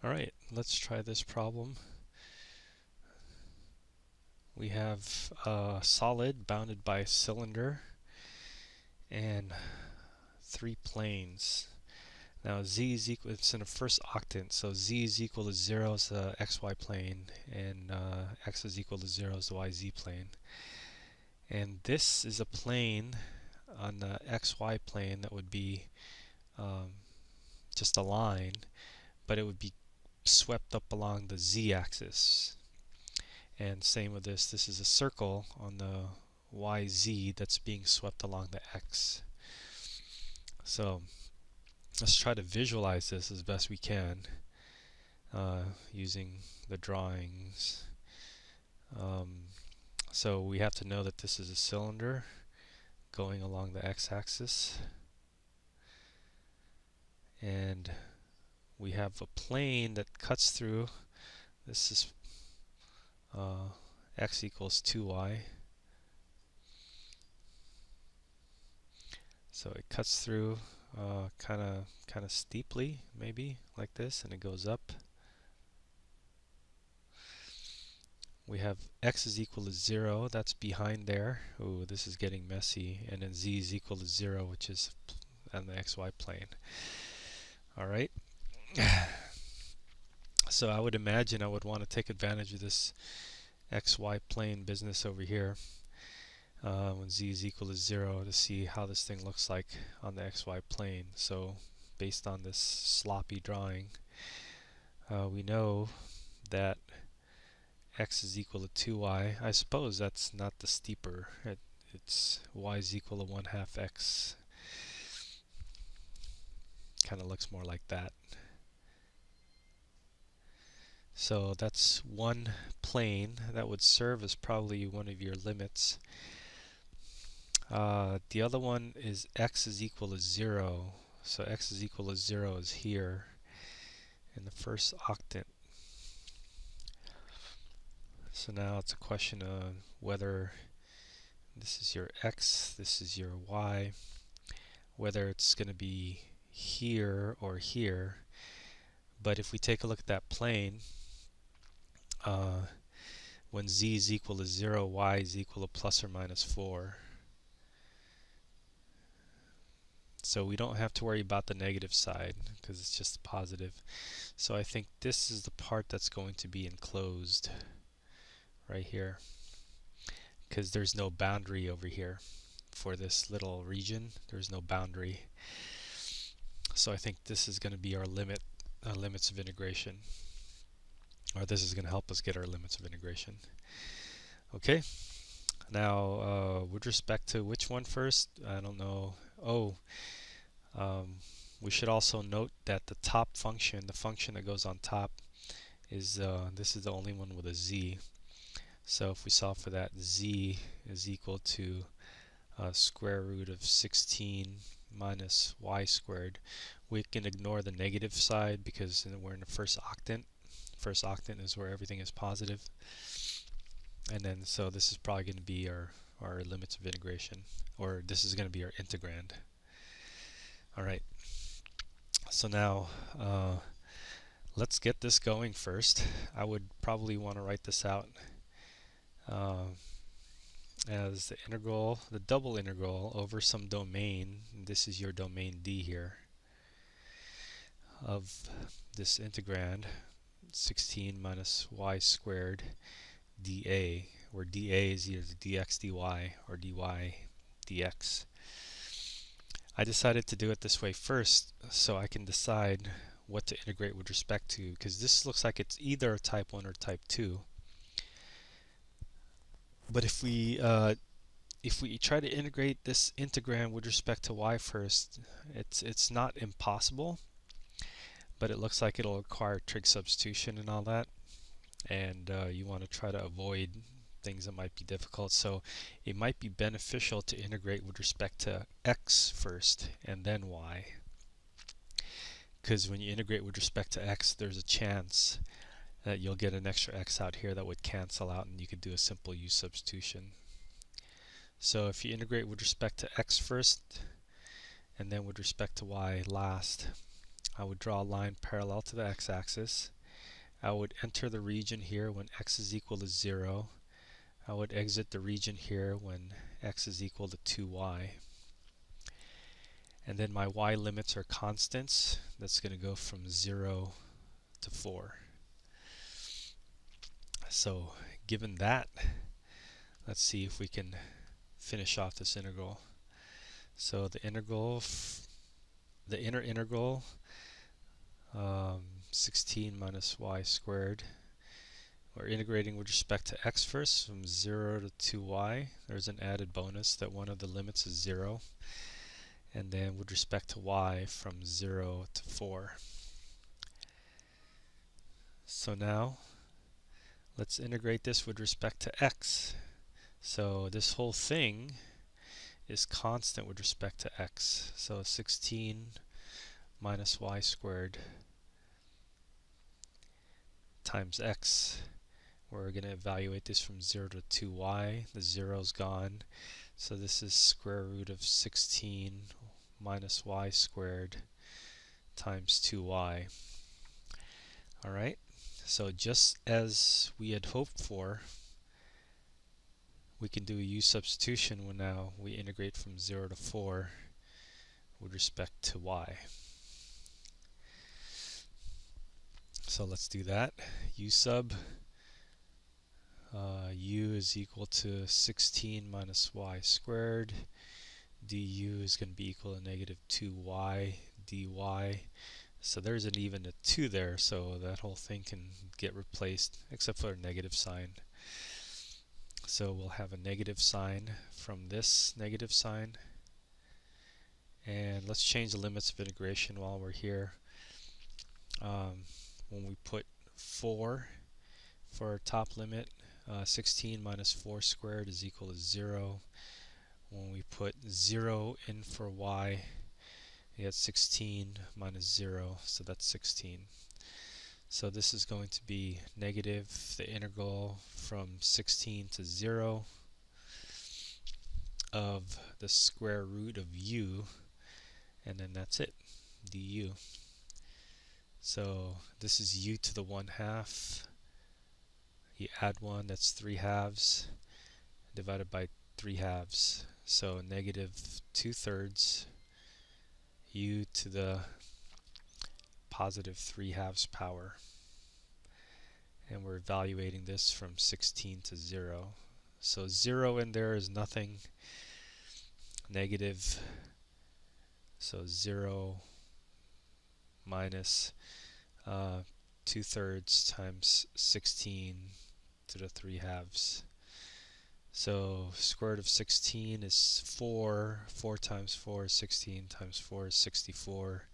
Alright, let's try this problem. We have a solid bounded by a cylinder and three planes. Now z is equal, it's in the first octant, so z is equal to 0 is the xy plane, and x is equal to 0 is the yz plane. And this is a plane on the xy plane that would be um, just a line, but it would be swept up along the z-axis. And same with this is a circle on the YZ that's being swept along the X. So let's try to visualize this as best we can using the drawings. So we have to know that this is a cylinder going along the x-axis, and we have a plane that cuts through. This is x equals 2y. So it cuts through kind of steeply, maybe like this, and it goes up. We have x is equal to 0, that's behind there. Ooh, this is getting messy. And then z is equal to 0, which is on the xy plane. Alright. So I would imagine I would want to take advantage of this xy plane business over here when z is equal to 0 to see how this thing looks like on the xy plane. So based on this sloppy drawing, we know that x is equal to 2y. I suppose that's not the steeper. It's y is equal to 1/2 x. Kind of looks more like that. So that's one plane that would serve as probably one of your limits. The other one is x is equal to 0. So x is equal to 0 is here in the first octant. So now it's a question of whether this is your x, this is your y, whether it's going to be here or here. But if we take a look at that plane, when z is equal to 0, y is equal to plus or minus 4. So we don't have to worry about the negative side because it's just positive. So I think this is the part that's going to be enclosed right here, because there's no boundary over here for this little region. There's no boundary. So I think this is going to be our limits of integration, or this is going to help us get our limits of integration. Okay, now with respect to which one first, I don't know. We should also note that the top function, the function that goes on top, is this is the only one with a z. So if we solve for that, z is equal to square root of 16 minus y squared. We can ignore the negative side because we're in the first octant. First octant is where everything is positive. And then so this is probably going to be our limits of integration, or this is going to be our integrand. Alright, so now let's get this going first. I would probably want to write this out as the integral, the double integral over some domain. This is your domain D here, of this integrand 16 minus y squared dA, where dA is either the dx dy or dy dx. I decided to do it this way first so I can decide what to integrate with respect to, because this looks like it's either a type 1 or type 2. But if we try to integrate this integrand with respect to y first, it's not impossible, but it looks like it'll require trig substitution and all that, and you want to try to avoid things that might be difficult. So it might be beneficial to integrate with respect to x first and then y, because when you integrate with respect to x, there's a chance that you'll get an extra x out here that would cancel out, and you could do a simple u substitution. So if you integrate with respect to x first and then with respect to y last, I would draw a line parallel to the x-axis. I would enter the region here when x is equal to 0. I would exit the region here when x is equal to 2y. And then my y limits are constants. That's going to go from 0 to 4. So given that, let's see if we can finish off this integral. So the integral, the inner integral, 16 minus y squared. We're integrating with respect to x first from 0 to 2y. There's an added bonus that one of the limits is 0. And then with respect to y from 0 to 4. So now let's integrate this with respect to x. So this whole thing is constant with respect to x. So 16 minus y squared times x. We're going to evaluate this from 0 to 2y. The 0's gone. So this is square root of 16 minus y squared times 2y. Alright, so just as we had hoped for, we can do a u substitution when now we integrate from 0 to 4 with respect to y. So let's do that. U sub u is equal to 16 minus y squared. Du is going to be equal to negative 2y dy. So there's an even a 2 there, so that whole thing can get replaced except for a negative sign. So we'll have a negative sign from this negative sign. And let's change the limits of integration while we're here. When we put 4 for our top limit, 16 minus 4 squared is equal to 0. When we put 0 in for y, you get 16 minus 0, so that's 16. So this is going to be negative the integral from 16 to 0 of the square root of u, and then that's it, du. So this is u to the 1/2. You add 1, that's 3/2 divided by 3/2. So negative 2/3 u to the positive 3/2 power. And we're evaluating this from 16 to 0. So 0 in there is nothing. Negative, so 0 minus 2/3 times 16 to the 3/2. So square root of 16 is 4. 4 times 4 is 16 times 4 is 64.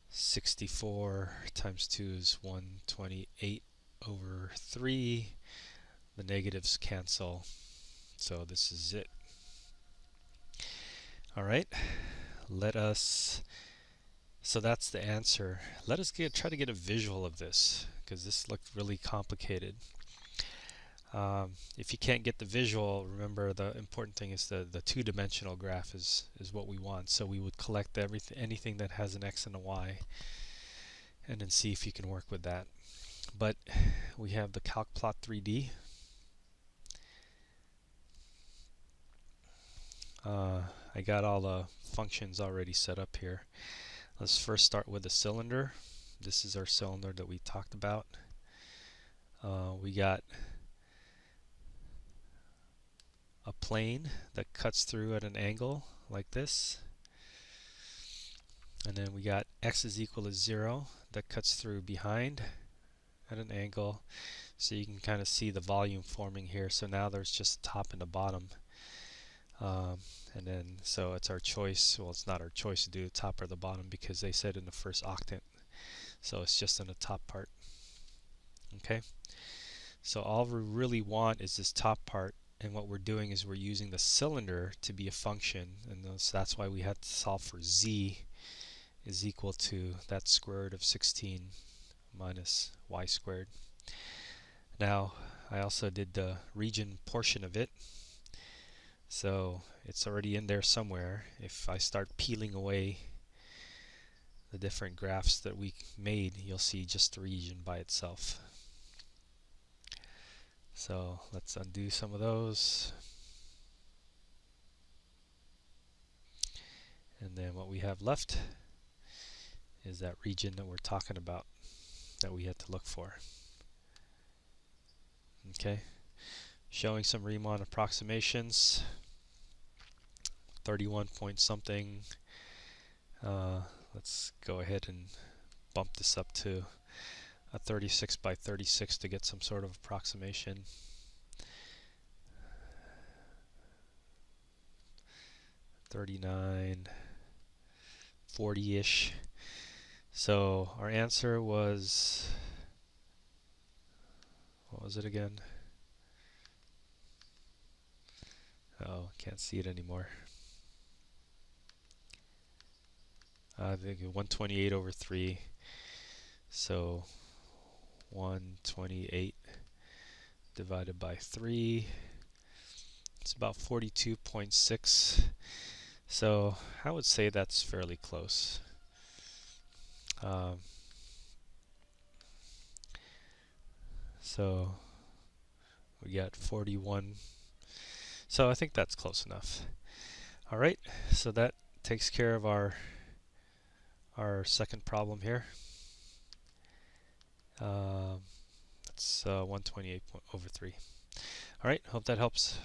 64 times 2 is 128 over 3. The negatives cancel. So this is it. Alright, so that's the answer. Let us try to get a visual of this, because this looked really complicated. If you can't get the visual, remember the important thing is the two-dimensional graph is what we want. So we would collect anything that has an x and a y, and then see if you can work with that. But we have the CalcPlot 3D. I got all the functions already set up here. Let's first start with the cylinder. This is our cylinder that we talked about. We got a plane that cuts through at an angle like this. And then we got x is equal to 0 that cuts through behind at an angle. So you can kind of see the volume forming here. So now there's just a top and a bottom. And then, so it's our choice. Well, it's not our choice to do the top or the bottom because they said in the first octant. So it's just in the top part. Okay. So all we really want is this top part. And what we're doing is we're using the cylinder to be a function. And so that's why we had to solve for z is equal to that square root of 16 minus y squared. Now, I also did the region portion of it. So it's already in there somewhere. If I start peeling away the different graphs that we made, you'll see just the region by itself. So let's undo some of those. And then what we have left is that region that we're talking about that we had to look for. Okay, showing some Riemann approximations. 31 point something. Let's go ahead and bump this up to a 36 by 36 to get some sort of approximation. 39, 40-ish. So our answer was, what was it again? Oh, can't see it anymore. I think 128 over 3. So 128 divided by 3. It's about 42.6. So I would say that's fairly close. So we got 41. So I think that's close enough. All right, so that takes care of our second problem here. That's 128 over 3. All right, hope that helps.